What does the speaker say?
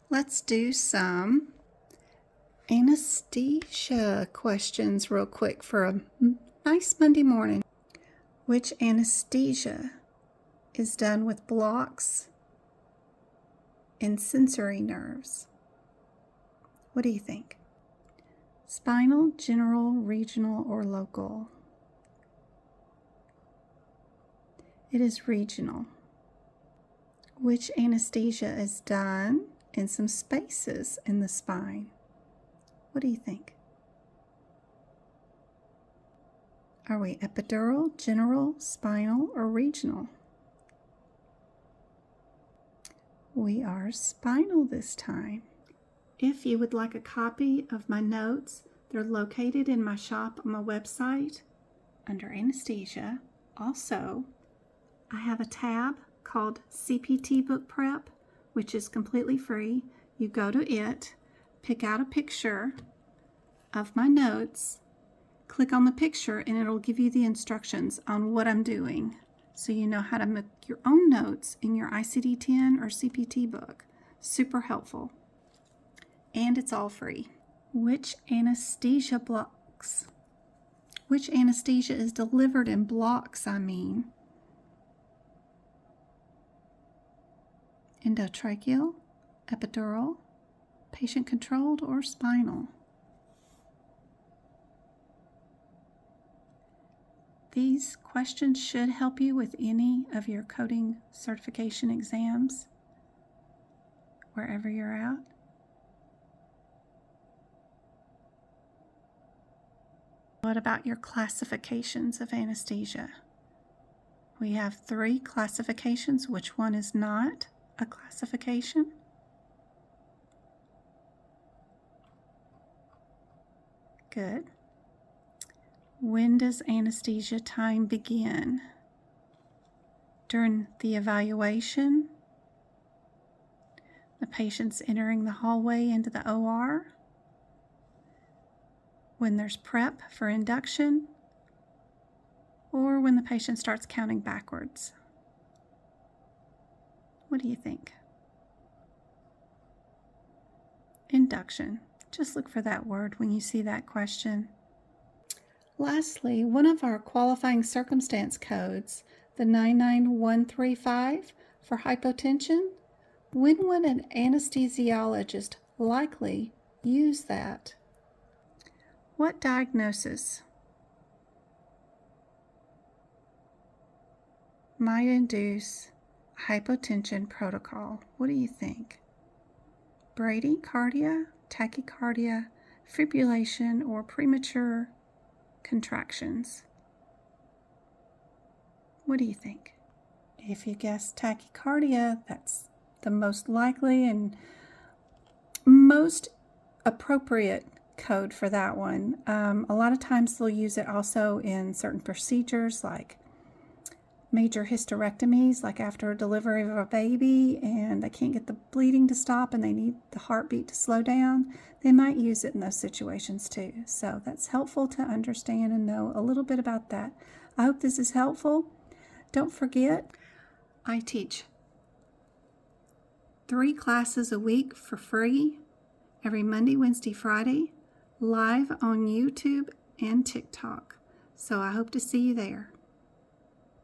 Let's do some anesthesia questions real quick for a nice Monday morning. Which anesthesia is done with blocks and sensory nerves? What do you think? Spinal, general, regional, or local? It is regional. Which anesthesia is done in some spaces in the spine? What do you think? Are we epidural, general, spinal, or regional? We are spinal this time. If you would like a copy of my notes, they're located in my shop on my website under Anesthesia. Also, I have a tab called CPT Book Prep, which is completely free. You go to it, pick out a picture of my notes, click on the picture, and it'll give you the instructions on what I'm doing, so you know how to make your own notes in your ICD-10 or CPT book. Super helpful. And it's all free. Which anesthesia blocks? Which anesthesia is delivered in blocks, I mean? Endotracheal, epidural, patient-controlled, or spinal? These questions should help you with any of your coding certification exams, wherever you're at. What about your classifications of anesthesia? We have 3 classifications. Which one is not a classification? Good. When does anesthesia time begin? During the evaluation? The patient's entering the hallway into the OR? When there's prep for induction? Or when the patient starts counting backwards? What do you think? Induction. Just look for that word when you see that question. Lastly, one of our qualifying circumstance codes, the 99135 for hypotension, when would an anesthesiologist likely use that? What diagnosis might induce hypotension protocol? What do you think? Bradycardia, tachycardia, fibrillation, or premature contractions? What do you think? If you guess tachycardia, that's the most likely and most appropriate code for that one. A lot of times they'll use it also in certain procedures like major hysterectomies, like after a delivery of a baby and they can't get the bleeding to stop and they need the heartbeat to slow down. They might use it in those situations too. So that's helpful to understand and know a little bit about that. I hope this is helpful. Don't forget, I teach 3 classes a week for free every Monday, Wednesday, Friday, live on YouTube and TikTok. So I hope to see you there.